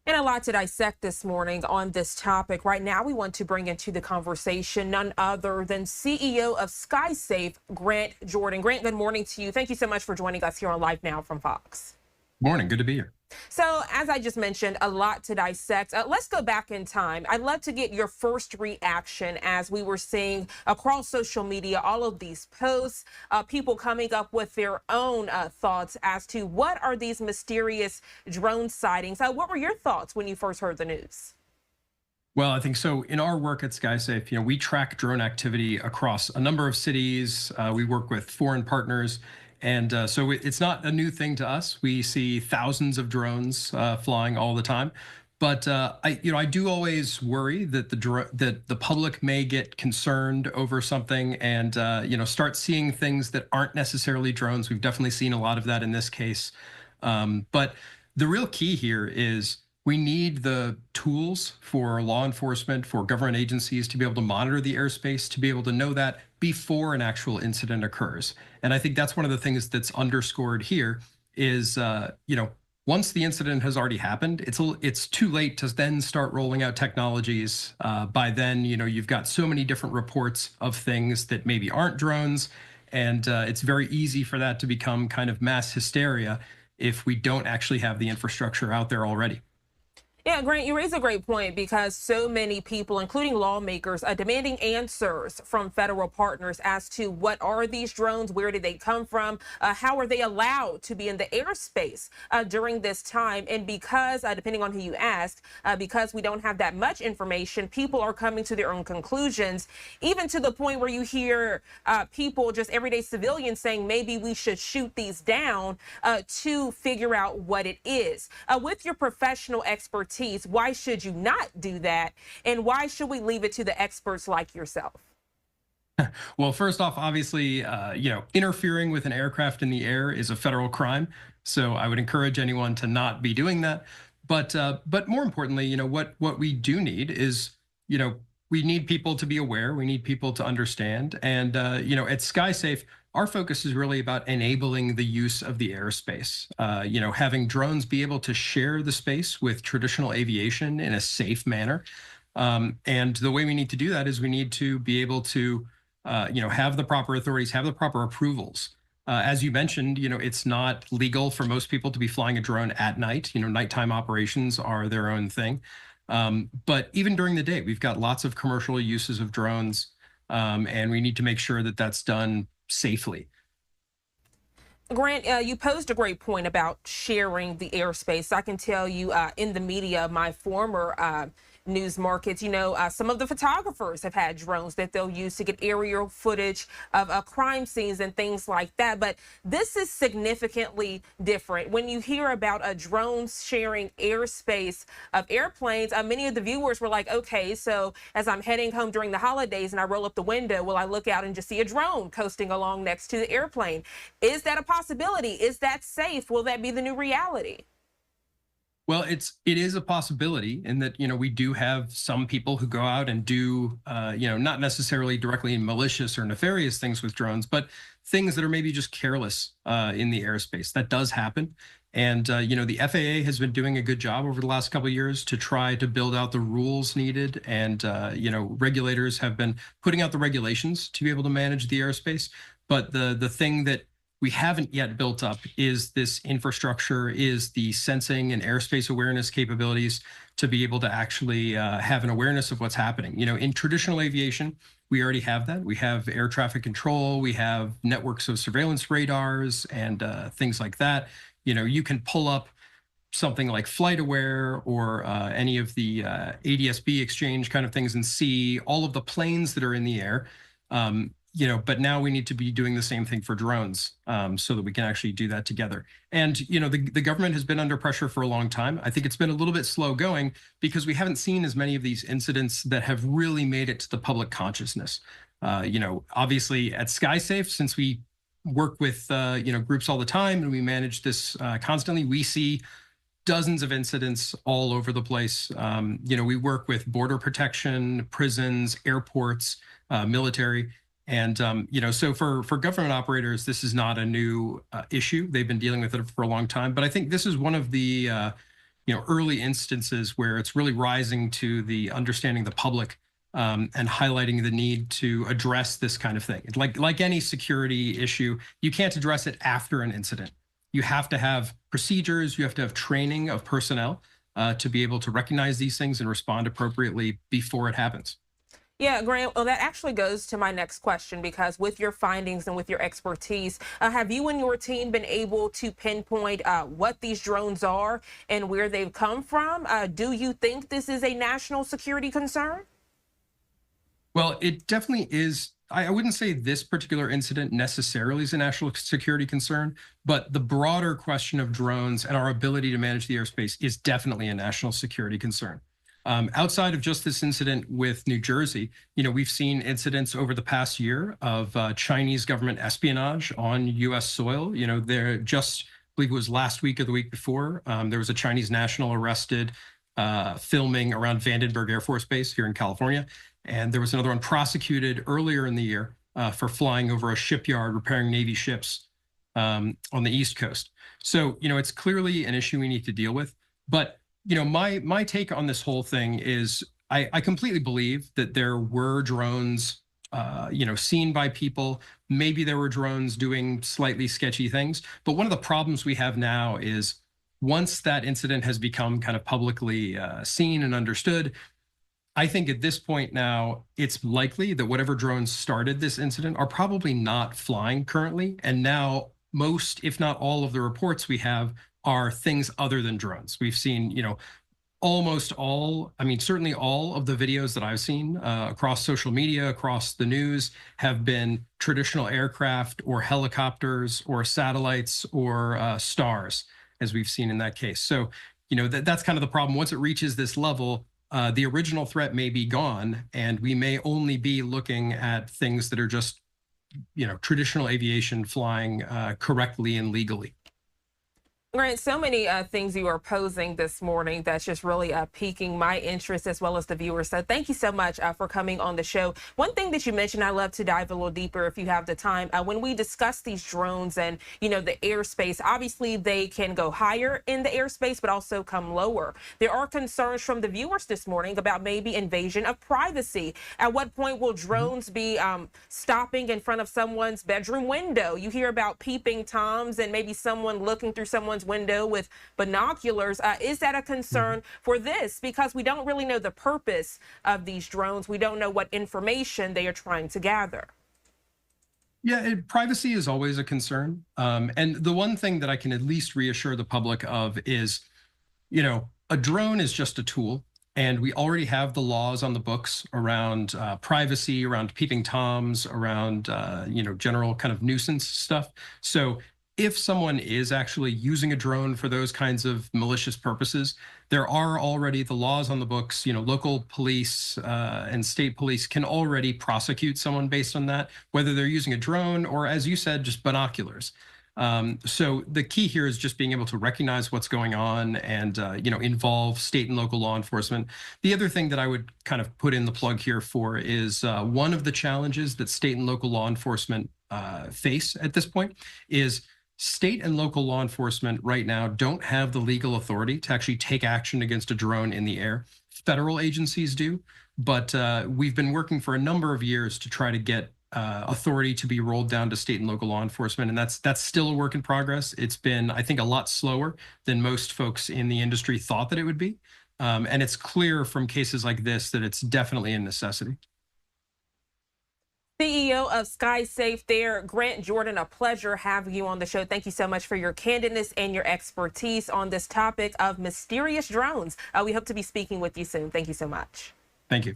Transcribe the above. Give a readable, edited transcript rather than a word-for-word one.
And a lot to dissect this morning on this topic. Right now, we want to bring into the conversation none other than CEO of SkySafe, Grant Jordan. Grant, good morning to you. Thank you so much for joining us here on Live Now from Fox. Morning. Good to be here. So, as I just mentioned, a lot to dissect. Let's go back in time. I'd love to get your first reaction as we were seeing across social media all of these posts, people coming up with their own thoughts as to what are these mysterious drone sightings. What were your thoughts when you first heard the news? Well, I think so. In our work at SkySafe, we track drone activity across a number of cities. We work with foreign partners, and so it's not a new thing to us. We see thousands of drones flying all the time. But I do always worry that that the public may get concerned over something and start seeing things that aren't necessarily drones. We've definitely seen a lot of that in this case. But the real key here is we need the tools for law enforcement, for government agencies to be able to monitor the airspace, to be able to know that before an actual incident occurs. And I think that's one of the things that's underscored here is, once the incident has already happened, it's too late to then start rolling out technologies. By then, you've got so many different reports of things that maybe aren't drones, and it's very easy for that to become kind of mass hysteria if we don't actually have the infrastructure out there already. Yeah, Grant, you raise a great point because so many people, including lawmakers, are demanding answers from federal partners as to what are these drones, where did they come from, how are they allowed to be in the airspace during this time. And because, depending on who you ask, because we don't have that much information, people are coming to their own conclusions, even to the point where you hear people, just everyday civilians, saying maybe we should shoot these down to figure out what it is. With your professional expertise, why should you not do that? And why should we leave it to the experts like yourself? Well, first off, obviously, interfering with an aircraft in the air is a federal crime. So I would encourage anyone to not be doing that. But more importantly, what we do need is, we need people to be aware. We need people to understand. And at SkySafe, our focus is really about enabling the use of the airspace. Having drones be able to share the space with traditional aviation in a safe manner. And the way we need to do that is we need to be able to, have the proper authorities, have the proper approvals. As you mentioned, it's not legal for most people to be flying a drone at night. Nighttime operations are their own thing. But even during the day, we've got lots of commercial uses of drones, and we need to make sure that that's done safely. Grant, you posed a great point about sharing the airspace. I can tell you in the media, my former news markets, some of the photographers have had drones that they'll use to get aerial footage of crime scenes and things like that. But this is significantly different. When you hear about a drone sharing airspace of airplanes, many of the viewers were like, okay, so as I'm heading home during the holidays and I roll up the window, will I look out and just see a drone coasting along next to the airplane? Is that a possibility? Is that safe? Will that be the new reality? Well, it is a possibility in that, we do have some people who go out and do, not necessarily directly malicious or nefarious things with drones, but things that are maybe just careless in the airspace. That does happen. And, the FAA has been doing a good job over the last couple of years to try to build out the rules needed. And, regulators have been putting out the regulations to be able to manage the airspace. But the thing that we haven't yet built up is this infrastructure, is the sensing and airspace awareness capabilities to be able to actually have an awareness of what's happening. In traditional aviation, we already have that. We have air traffic control, we have networks of surveillance radars and things like that. You can pull up something like FlightAware or any of the ADS-B exchange kind of things and see all of the planes that are in the air. But now we need to be doing the same thing for drones so that we can actually do that together. And, the government has been under pressure for a long time. I think it's been a little bit slow going because we haven't seen as many of these incidents that have really made it to the public consciousness. Obviously at SkySafe, since we work with, groups all the time and we manage this constantly, we see dozens of incidents all over the place. We work with border protection, prisons, airports, military. And, so for government operators, this is not a new issue. They've been dealing with it for a long time. But I think this is one of the early instances where it's really rising to the understanding of the public, and highlighting the need to address this kind of thing. Like any security issue, you can't address it after an incident. You have to have procedures, you have to have training of personnel to be able to recognize these things and respond appropriately before it happens. Yeah, Grant, well, that actually goes to my next question because with your findings and with your expertise, have you and your team been able to pinpoint what these drones are and where they've come from? Do you think this is a national security concern? Well, it definitely is. I wouldn't say this particular incident necessarily is a national security concern, but the broader question of drones and our ability to manage the airspace is definitely a national security concern. Outside of just this incident with New Jersey, we've seen incidents over the past year of Chinese government espionage on U.S. soil. There just, I believe it was last week or the week before, there was a Chinese national arrested filming around Vandenberg Air Force Base here in California. And there was another one prosecuted earlier in the year for flying over a shipyard repairing Navy ships on the East Coast. So, it's clearly an issue we need to deal with. But, my take on this whole thing is I completely believe that there were drones, seen by people. Maybe there were drones doing slightly sketchy things. But one of the problems we have now is once that incident has become kind of publicly seen and understood, I think at this point now, it's likely that whatever drones started this incident are probably not flying currently. And now most, if not all of the reports we have are things other than drones. We've seen, almost all, certainly all of the videos that I've seen across social media, across the news have been traditional aircraft or helicopters or satellites or stars, as we've seen in that case. So, that's kind of the problem. Once it reaches this level, the original threat may be gone, and we may only be looking at things that are just, traditional aviation flying correctly and legally. Grant, so many things you are posing this morning that's just really piquing my interest as well as the viewers. So thank you so much for coming on the show. One thing that you mentioned, I'd love to dive a little deeper if you have the time. When we discuss these drones and, the airspace, obviously they can go higher in the airspace, but also come lower. There are concerns from the viewers this morning about maybe invasion of privacy. At what point will drones be stopping in front of someone's bedroom window? You hear about peeping Toms and maybe someone looking through someone's window with binoculars. Is that a concern for this? Because we don't really know the purpose of these drones. We don't know what information they are trying to gather. Yeah, privacy is always a concern. And the one thing that I can at least reassure the public of is, a drone is just a tool. And we already have the laws on the books around privacy, around peeping Toms, around, general kind of nuisance stuff. So if someone is actually using a drone for those kinds of malicious purposes, there are already the laws on the books. Local police and state police can already prosecute someone based on that, whether they're using a drone or, as you said, just binoculars. So the key here is just being able to recognize what's going on and, involve state and local law enforcement. The other thing that I would kind of put in the plug here for is one of the challenges that state and local law enforcement face at this point is state and local law enforcement right now don't have the legal authority to actually take action against a drone in the air. Federal agencies do, but we've been working for a number of years to try to get authority to be rolled down to state and local law enforcement, and that's still a work in progress. It's been, I think, a lot slower than most folks in the industry thought that it would be, and it's clear from cases like this that it's definitely a necessity. CEO of SkySafe there, Grant Jordan, a pleasure having you on the show. Thank you so much for your candidness and your expertise on this topic of mysterious drones. We hope to be speaking with you soon. Thank you so much. Thank you.